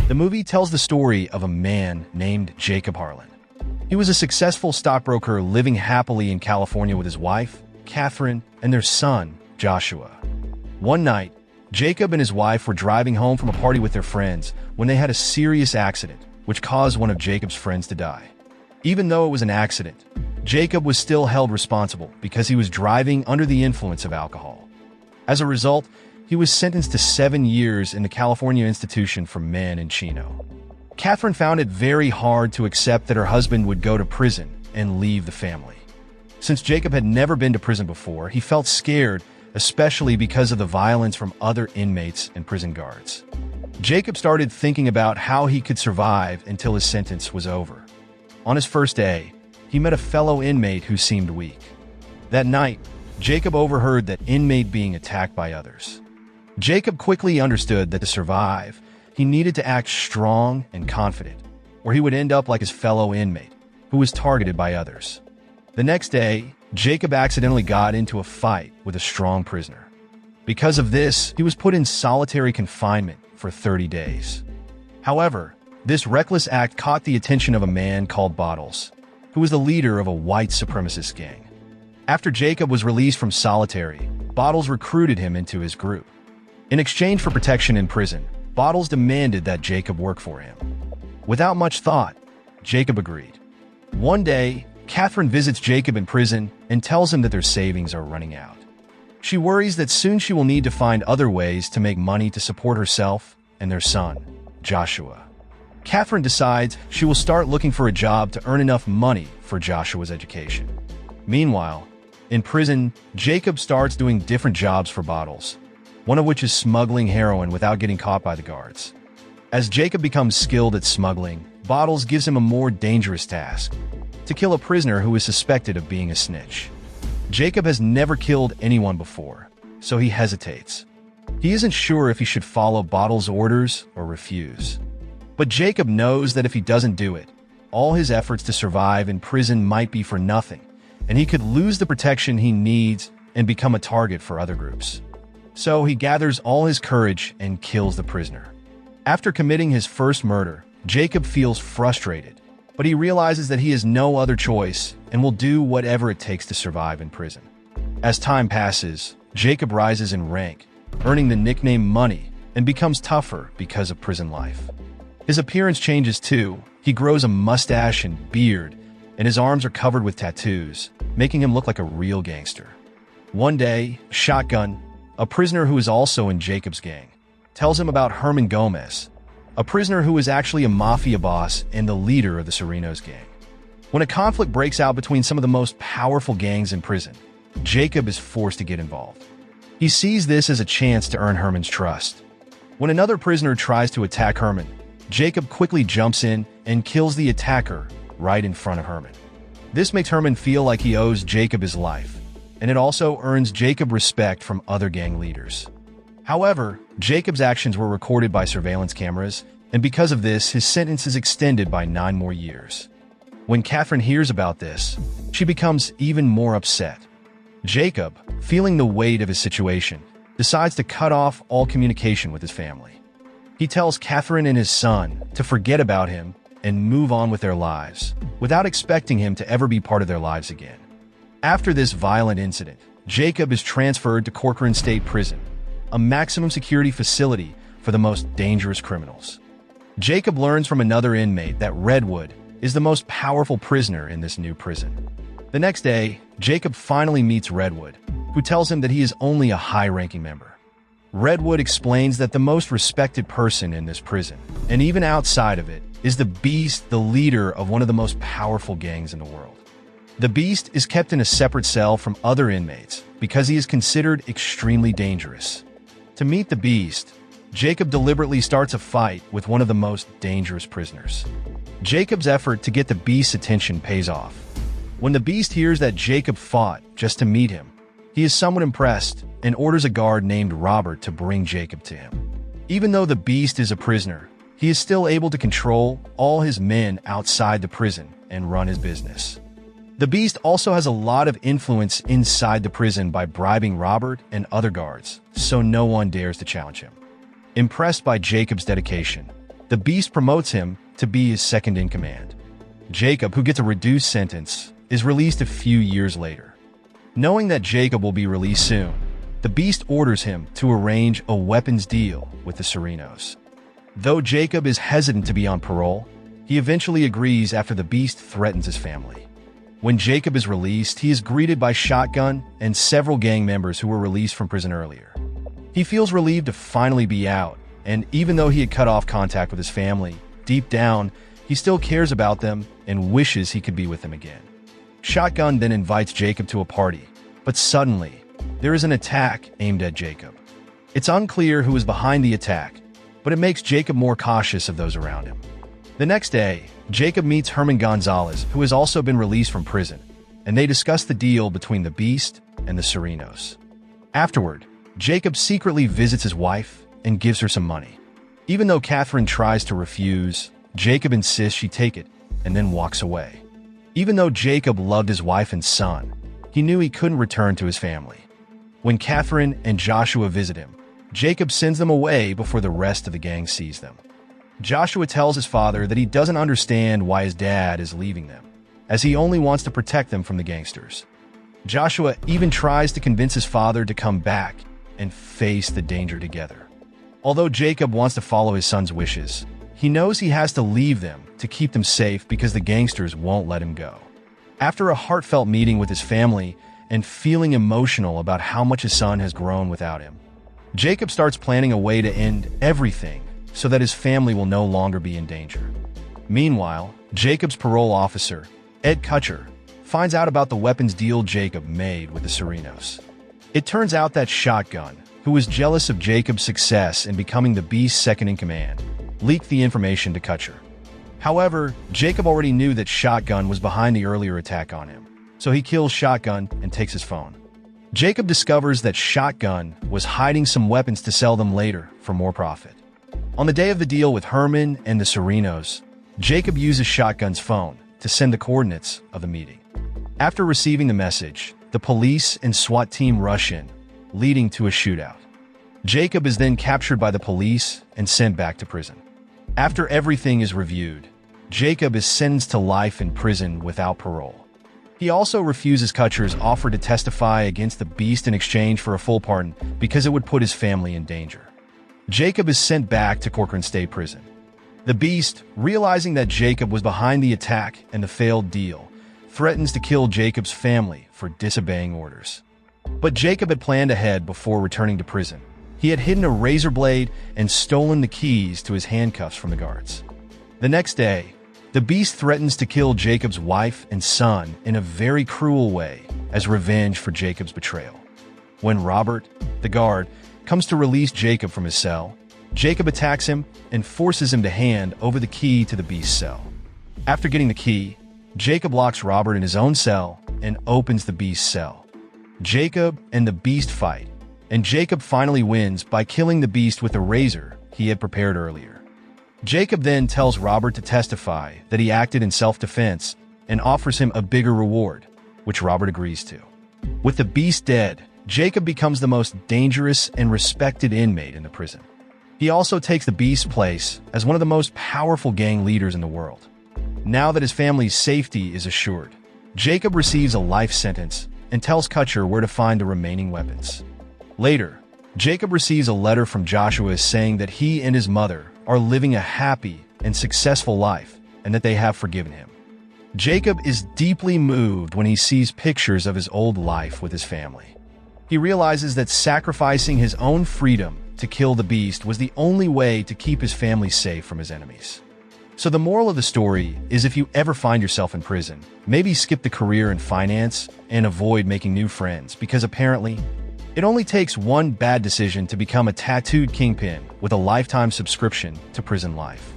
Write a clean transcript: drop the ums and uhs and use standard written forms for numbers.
The movie tells the story of a man named Jacob Harlan. He was a successful stockbroker living happily in California with his wife, Catherine, and their son, Joshua. One night, Jacob and his wife were driving home from a party with their friends when they had a serious accident, which caused one of Jacob's friends to die. Even though it was an accident, Jacob was still held responsible because he was driving under the influence of alcohol. As a result, he was sentenced to 7 years in the California Institution for Men in Chino. Catherine found it very hard to accept that her husband would go to prison and leave the family. Since Jacob had never been to prison before, he felt scared, especially because of the violence from other inmates and prison guards. Jacob started thinking about how he could survive until his sentence was over. On his first day, he met a fellow inmate who seemed weak. That night, Jacob overheard that inmate being attacked by others. Jacob quickly understood that to survive, he needed to act strong and confident, or he would end up like his fellow inmate, who was targeted by others. The next day, Jacob accidentally got into a fight with a strong prisoner. Because of this, he was put in solitary confinement for 30 days. However, this reckless act caught the attention of a man called Bottles, who was the leader of a white supremacist gang. After Jacob was released from solitary, Bottles recruited him into his group. In exchange for protection in prison, Bottles demanded that Jacob work for him. Without much thought, Jacob agreed. One day, Catherine visits Jacob in prison and tells him that their savings are running out. She worries that soon she will need to find other ways to make money to support herself and their son, Joshua. Catherine decides she will start looking for a job to earn enough money for Joshua's education. Meanwhile, in prison, Jacob starts doing different jobs for Bottles, one of which is smuggling heroin without getting caught by the guards. As Jacob becomes skilled at smuggling, Bottles gives him a more dangerous task: to kill a prisoner who is suspected of being a snitch. Jacob has never killed anyone before, so he hesitates. He isn't sure if he should follow Bottles' orders or refuse. But Jacob knows that if he doesn't do it, all his efforts to survive in prison might be for nothing, and he could lose the protection he needs and become a target for other groups. So he gathers all his courage and kills the prisoner. After committing his first murder, Jacob feels frustrated, but he realizes that he has no other choice and will do whatever it takes to survive in prison. As time passes, Jacob rises in rank, earning the nickname Money, and becomes tougher because of prison life. His appearance changes too. He grows a mustache and beard, and his arms are covered with tattoos, making him look like a real gangster. One day, Shotgun, a prisoner who is also in Jacob's gang, tells him about Herman Gomez, a prisoner who is actually a mafia boss and the leader of the Serenos gang. When a conflict breaks out between some of the most powerful gangs in prison, Jacob is forced to get involved. He sees this as a chance to earn Herman's trust. When another prisoner tries to attack Herman, Jacob quickly jumps in and kills the attacker right in front of Herman. This makes Herman feel like he owes Jacob his life, and it also earns Jacob respect from other gang leaders. However, Jacob's actions were recorded by surveillance cameras, and because of this, his sentence is extended by 9 more years. When Catherine hears about this, she becomes even more upset. Jacob, feeling the weight of his situation, decides to cut off all communication with his family. He tells Catherine and his son to forget about him and move on with their lives, without expecting him to ever be part of their lives again. After this violent incident, Jacob is transferred to Corcoran State Prison, a maximum security facility for the most dangerous criminals. Jacob learns from another inmate that Redwood is the most powerful prisoner in this new prison. The next day, Jacob finally meets Redwood, who tells him that he is only a high-ranking member. Redwood explains that the most respected person in this prison, and even outside of it, is the Beast, the leader of one of the most powerful gangs in the world. The Beast is kept in a separate cell from other inmates because he is considered extremely dangerous. To meet the Beast, Jacob deliberately starts a fight with one of the most dangerous prisoners. Jacob's effort to get the Beast's attention pays off. When the Beast hears that Jacob fought just to meet him, he is somewhat impressed and orders a guard named Robert to bring Jacob to him. Even though the Beast is a prisoner, he is still able to control all his men outside the prison and run his business. The Beast also has a lot of influence inside the prison by bribing Robert and other guards, so no one dares to challenge him. Impressed by Jacob's dedication, The beast promotes him to be his second-in-command. Jacob, who gets a reduced sentence, is released a few years later. Knowing that Jacob will be released soon, the beast orders him to arrange a weapons deal with the Serenos. Though Jacob is hesitant to be on parole, he eventually agrees after the beast threatens his family. When Jacob is released, he is greeted by Shotgun and several gang members who were released from prison earlier. He feels relieved to finally be out, and even though he had cut off contact with his family, deep down, he still cares about them and wishes he could be with them again. Shotgun then invites Jacob to a party, but suddenly, there is an attack aimed at Jacob. It's unclear who is behind the attack, but it makes Jacob more cautious of those around him. The next day, Jacob meets Herman Gonzalez, who has also been released from prison, and they discuss the deal between the beast and the Serenos. Afterward, Jacob secretly visits his wife and gives her some money. Even though Catherine tries to refuse, Jacob insists she take it and then walks away. Even though Jacob loved his wife and son, he knew he couldn't return to his family. When Catherine and Joshua visit him, Jacob sends them away before the rest of the gang sees them. Joshua tells his father that he doesn't understand why his dad is leaving them, as he only wants to protect them from the gangsters. Joshua even tries to convince his father to come back and face the danger together. Although Jacob wants to follow his son's wishes, he knows he has to leave them to keep them safe because the gangsters won't let him go. After a heartfelt meeting with his family and feeling emotional about how much his son has grown without him, Jacob starts planning a way to end everything so that his family will no longer be in danger. Meanwhile, Jacob's parole officer, Ed Kutcher, finds out about the weapons deal Jacob made with the Serenos. It turns out that Shotgun, who was jealous of Jacob's success in becoming the beast's second-in-command, leaked the information to Kutcher. However, Jacob already knew that Shotgun was behind the earlier attack on him, so he kills Shotgun and takes his phone. Jacob discovers that Shotgun was hiding some weapons to sell them later for more profit. On the day of the deal with Herman and the Serenos, Jacob uses Shotgun's phone to send the coordinates of the meeting. After receiving the message, the police and SWAT team rush in, leading to a shootout. Jacob is then captured by the police and sent back to prison. After everything is reviewed, Jacob is sentenced to life in prison without parole. He also refuses Kutcher's offer to testify against the beast in exchange for a full pardon because it would put his family in danger. Jacob is sent back to Corcoran State Prison. The beast, realizing that Jacob was behind the attack and the failed deal, threatens to kill Jacob's family for disobeying orders. But Jacob had planned ahead before returning to prison. He had hidden a razor blade and stolen the keys to his handcuffs from the guards. The next day, the beast threatens to kill Jacob's wife and son in a very cruel way as revenge for Jacob's betrayal. When Robert, the guard, comes to release Jacob from his cell, Jacob attacks him and forces him to hand over the key to the beast's cell. After getting the key, Jacob locks Robert in his own cell and opens the beast's cell. Jacob and the beast fight, and Jacob finally wins by killing the beast with a razor he had prepared earlier. Jacob then tells Robert to testify that he acted in self-defense and offers him a bigger reward, which Robert agrees to. With the beast dead, Jacob becomes the most dangerous and respected inmate in the prison. He also takes the beast's place as one of the most powerful gang leaders in the world. Now that his family's safety is assured, Jacob receives a life sentence and tells Kutcher where to find the remaining weapons. Later, Jacob receives a letter from Joshua saying that he and his mother are living a happy and successful life and that they have forgiven him. Jacob is deeply moved when he sees pictures of his old life with his family. He realizes that sacrificing his own freedom to kill the beast was the only way to keep his family safe from his enemies. So the moral of the story is, if you ever find yourself in prison, maybe skip the career in finance and avoid making new friends, because apparently, it only takes one bad decision to become a tattooed kingpin with a lifetime subscription to prison life.